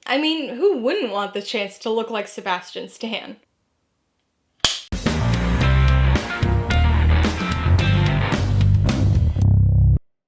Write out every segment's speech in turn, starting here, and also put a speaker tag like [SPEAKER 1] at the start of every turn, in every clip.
[SPEAKER 1] I mean, who wouldn't want the chance to look like Sebastian Stan?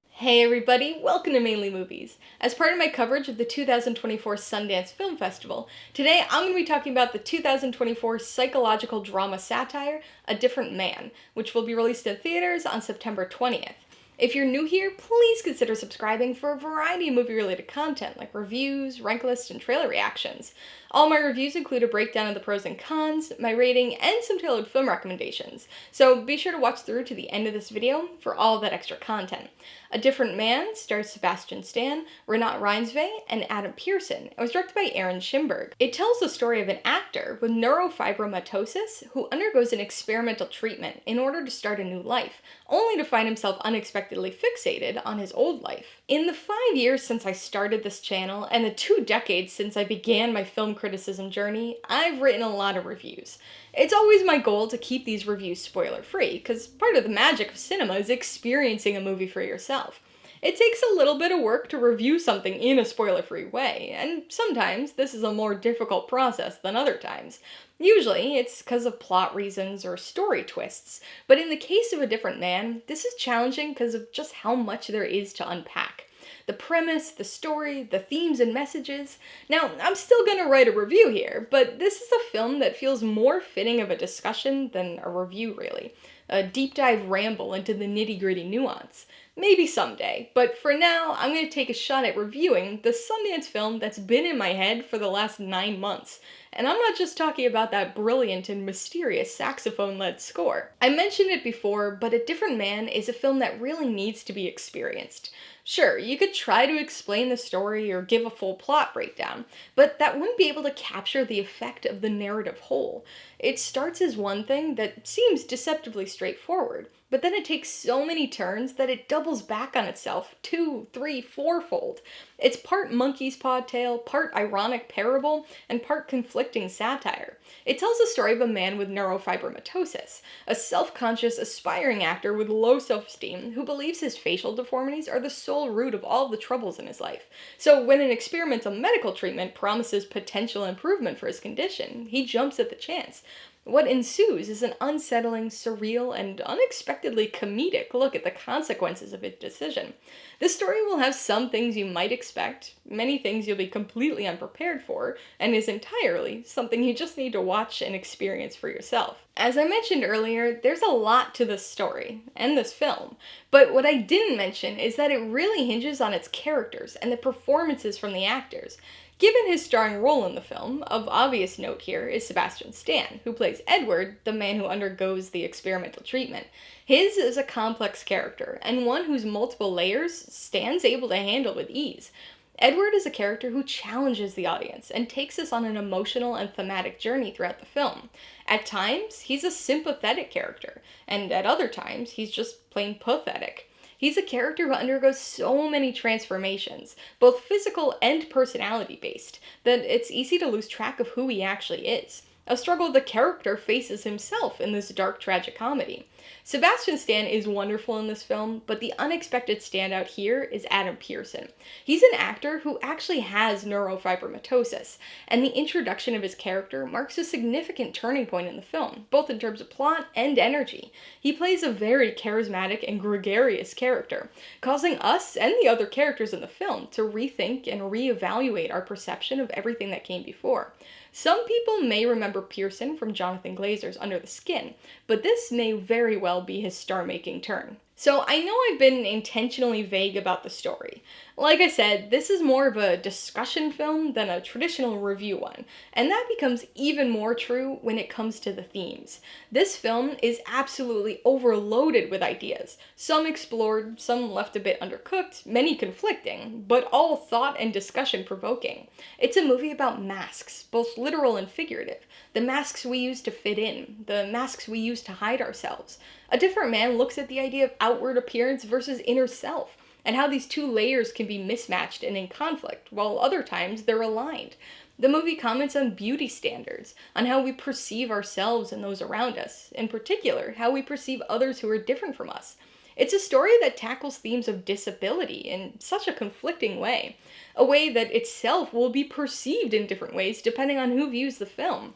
[SPEAKER 1] Hey everybody, welcome to Mainely Movies. As part of my coverage of the 2024 Sundance Film Festival, today I'm going to be talking about the 2024 psychological drama satire, A Different Man, which will be released in theaters on September 20th. If you're new here, please consider subscribing for a variety of movie-related content like reviews, rank lists, and trailer reactions. All my reviews include a breakdown of the pros and cons, my rating, and some tailored film recommendations, so be sure to watch through to the end of this video for all of that extra content. A Different Man stars Sebastian Stan, Renate Reinsve, and Adam Pearson. It was directed by Schimberg. It tells the story of an actor with neurofibromatosis who undergoes an experimental treatment in order to start a new life, only to find himself unexpectedly fixated on his old life. In the 5 years since I started this channel, and the 2 decades since I began my film criticism journey, I've written a lot of reviews. It's always my goal to keep these reviews spoiler-free, because part of the magic of cinema is experiencing a movie for yourself. It takes a little bit of work to review something in a spoiler-free way, and sometimes this is a more difficult process than other times. Usually, it's because of plot reasons or story twists, but in the case of A Different Man, this is challenging because of just how much there is to unpack. The premise, the story, the themes and messages. Now, I'm still gonna write a review here, but this is a film that feels more fitting of a discussion than a review, really. A deep dive ramble into the nitty-gritty nuance. Maybe someday, but for now, I'm gonna take a shot at reviewing the Sundance film that's been in my head for the last 9 months. And I'm not just talking about that brilliant and mysterious saxophone-led score. I mentioned it before, but A Different Man is a film that really needs to be experienced. Sure, you could try to explain the story or give a full plot breakdown, but that wouldn't be able to capture the effect of the narrative whole. It starts as one thing that seems deceptively straightforward, but then it takes so many turns that it doubles back on itself 2, 3, 4-fold. It's part monkey's paw tale, part ironic parable, and part conflicting satire. It tells the story of a man with neurofibromatosis, a self-conscious, aspiring actor with low self-esteem who believes his facial deformities are the sole root of all the troubles in his life. So when an experimental medical treatment promises potential improvement for his condition, he jumps at the chance. What ensues is an unsettling, surreal, and unexpectedly comedic look at the consequences of his decision. This story will have some things you might expect, many things you'll be completely unprepared for, and is entirely something you just need to watch and experience for yourself. As I mentioned earlier, there's a lot to this story, and this film, but what I didn't mention is that it really hinges on its characters and the performances from the actors. Given his starring role in the film, of obvious note here is Sebastian Stan, who plays Edward, the man who undergoes the experimental treatment. His is a complex character, and one whose multiple layers Stan's able to handle with ease. Edward is a character who challenges the audience and takes us on an emotional and thematic journey throughout the film. At times, he's a sympathetic character, and at other times, he's just plain pathetic. He's a character who undergoes so many transformations, both physical and personality-based, that it's easy to lose track of who he actually is. A struggle the character faces himself in this dark tragic comedy. Sebastian Stan is wonderful in this film, but the unexpected standout here is Adam Pearson. He's an actor who actually has neurofibromatosis, and the introduction of his character marks a significant turning point in the film, both in terms of plot and energy. He plays a very charismatic and gregarious character, causing us and the other characters in the film to rethink and reevaluate our perception of everything that came before. Some people may remember Pearson from Jonathan Glazer's Under the Skin, but this may very well be his star-making turn. So I know I've been intentionally vague about the story. Like I said, this is more of a discussion film than a traditional review one, and that becomes even more true when it comes to the themes. This film is absolutely overloaded with ideas, some explored, some left a bit undercooked, many conflicting, but all thought and discussion provoking. It's a movie about masks, both literal and figurative, the masks we use to fit in, the masks we use to hide ourselves. A Different Man looks at the idea of outward appearance versus inner self, and how these two layers can be mismatched and in conflict, while other times they're aligned. The movie comments on beauty standards, on how we perceive ourselves and those around us, in particular, how we perceive others who are different from us. It's a story that tackles themes of disability in such a conflicting way, a way that itself will be perceived in different ways depending on who views the film.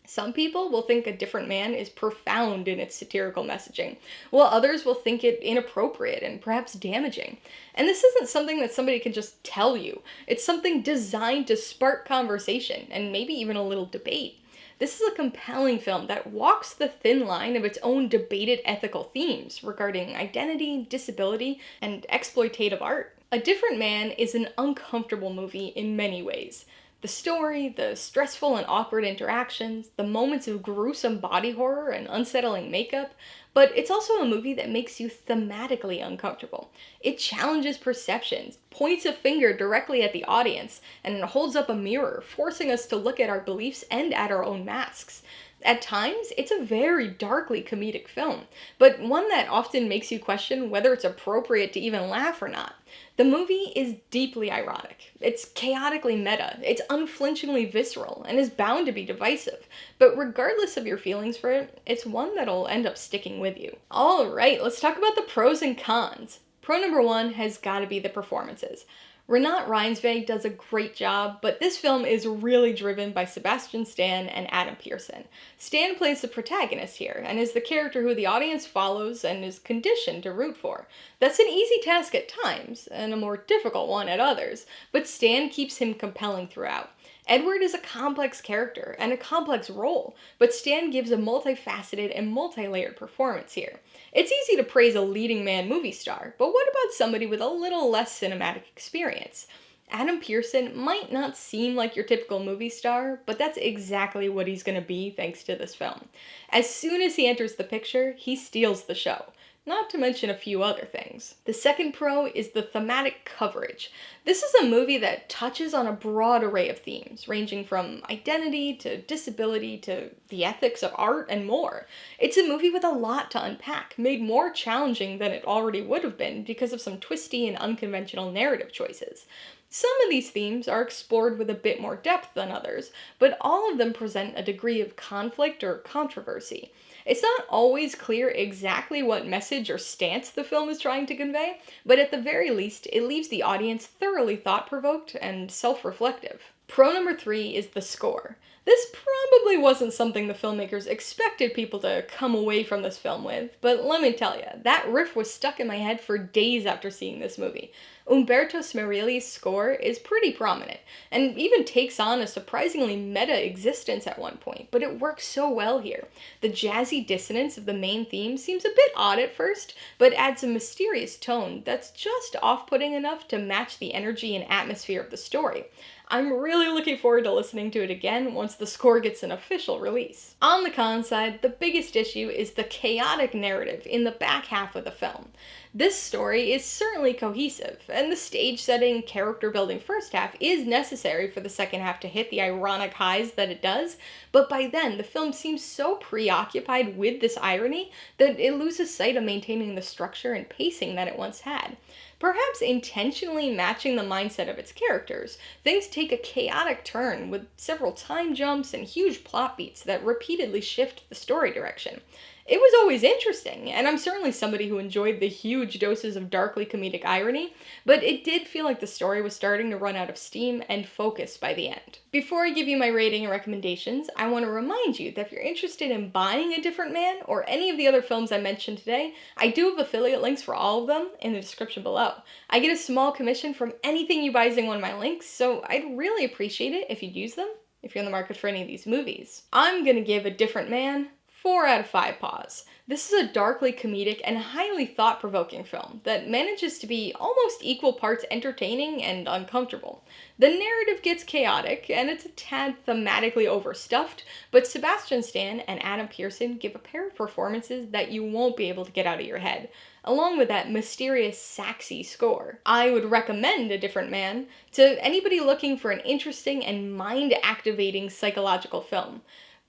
[SPEAKER 1] Some people will think A Different Man is profound in its satirical messaging, while others will think it inappropriate and perhaps damaging. And this isn't something that somebody can just tell you. It's something designed to spark conversation and maybe even a little debate. This is a compelling film that walks the thin line of its own debated ethical themes regarding identity, disability, and exploitative art. A Different Man is an uncomfortable movie in many ways. The story, the stressful and awkward interactions, the moments of gruesome body horror and unsettling makeup, but it's also a movie that makes you thematically uncomfortable. It challenges perceptions, points a finger directly at the audience, and it holds up a mirror, forcing us to look at our beliefs and at our own masks. At times, it's a very darkly comedic film, but one that often makes you question whether it's appropriate to even laugh or not. The movie is deeply ironic. It's chaotically meta, it's unflinchingly visceral, and is bound to be divisive. But regardless of your feelings for it, it's one that'll end up sticking with you. Alright, let's talk about the pros and cons. Pro number one has gotta be the performances. Renate Reinsve does a great job, but this film is really driven by Sebastian Stan and Adam Pearson. Stan plays the protagonist here, and is the character who the audience follows and is conditioned to root for. That's an easy task at times, and a more difficult one at others, but Stan keeps him compelling throughout. Edward is a complex character and a complex role, but Stan gives a multifaceted and multi-layered performance here. It's easy to praise a leading man movie star, but what about somebody with a little less cinematic experience? Adam Pearson might not seem like your typical movie star, but that's exactly what he's gonna be thanks to this film. As soon as he enters the picture, he steals the show. Not to mention a few other things. The second pro is the thematic coverage. This is a movie that touches on a broad array of themes, ranging from identity to disability to the ethics of art and more. It's a movie with a lot to unpack, made more challenging than it already would have been because of some twisty and unconventional narrative choices. Some of these themes are explored with a bit more depth than others, but all of them present a degree of conflict or controversy. It's not always clear exactly what message or stance the film is trying to convey, but at the very least, it leaves the audience thoroughly thought-provoked and self-reflective. Pro number three is the score. This probably wasn't something the filmmakers expected people to come away from this film with, but let me tell you, that riff was stuck in my head for days after seeing this movie. Umberto Smerili's score is pretty prominent, and even takes on a surprisingly meta existence at one point, but it works so well here. The jazzy dissonance of the main theme seems a bit odd at first, but adds a mysterious tone that's just off-putting enough to match the energy and atmosphere of the story. I'm really looking forward to listening to it again once the score gets an official release. On the con side, the biggest issue is the chaotic narrative in the back half of the film. This story is certainly cohesive, and the stage setting, character building first half is necessary for the second half to hit the ironic highs that it does, but by then the film seems so preoccupied with this irony that it loses sight of maintaining the structure and pacing that it once had. Perhaps intentionally matching the mindset of its characters, things take a chaotic turn with several time jumps and huge plot beats that repeatedly shift the story direction. It was always interesting, and I'm certainly somebody who enjoyed the huge doses of darkly comedic irony, but it did feel like the story was starting to run out of steam and focus by the end. Before I give you my rating and recommendations, I want to remind you that if you're interested in buying A Different Man or any of the other films I mentioned today, I do have affiliate links for all of them in the description below. I get a small commission from anything you buy using one of my links, so I'd really appreciate it if you'd use them if you're in the market for any of these movies. I'm gonna give A Different Man 4 out of 5 paws. This is a darkly comedic and highly thought-provoking film that manages to be almost equal parts entertaining and uncomfortable. The narrative gets chaotic, and it's a tad thematically overstuffed, but Sebastian Stan and Adam Pearson give a pair of performances that you won't be able to get out of your head, along with that mysterious, saxy score. I would recommend A Different Man to anybody looking for an interesting and mind-activating psychological film.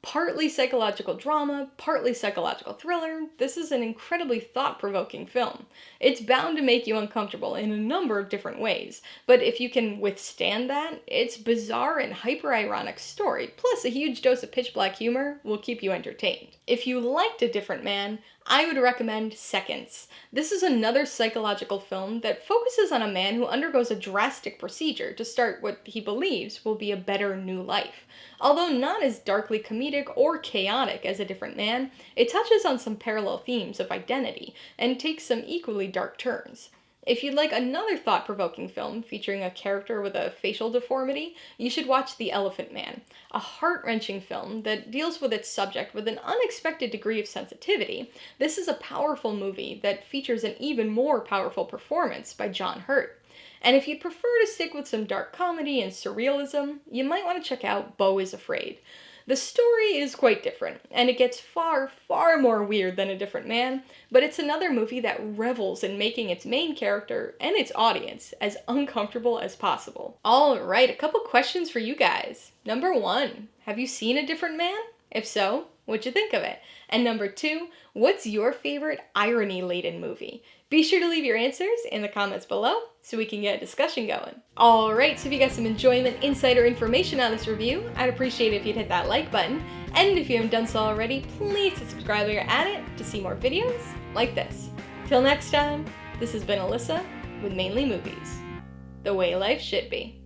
[SPEAKER 1] Partly psychological drama, partly psychological thriller, this is an incredibly thought-provoking film. It's bound to make you uncomfortable in a number of different ways, but if you can withstand that, its bizarre and hyper-ironic story, plus a huge dose of pitch-black humor, will keep you entertained. If you liked A Different Man, I would recommend Seconds. This is another psychological film that focuses on a man who undergoes a drastic procedure to start what he believes will be a better new life. Although not as darkly comedic or chaotic as A Different Man, it touches on some parallel themes of identity and takes some equally dark turns. If you'd like another thought-provoking film featuring a character with a facial deformity, you should watch The Elephant Man, a heart-wrenching film that deals with its subject with an unexpected degree of sensitivity. This is a powerful movie that features an even more powerful performance by John Hurt. And if you'd prefer to stick with some dark comedy and surrealism, you might want to check out Beau is Afraid. The story is quite different, and it gets far, far more weird than A Different Man, but it's another movie that revels in making its main character and its audience as uncomfortable as possible. Alright, a couple questions for you guys. Number 1, have you seen A Different Man? If so, what'd you think of it? And number 2, what's your favorite irony-laden movie? Be sure to leave your answers in the comments below so we can get a discussion going. Alright, so if you got some enjoyment, insight, or information on this review, I'd appreciate it if you'd hit that like button. And if you haven't done so already, please subscribe while you're at it to see more videos like this. Till next time, this has been Alyssa with Mainly Movies, the way life should be.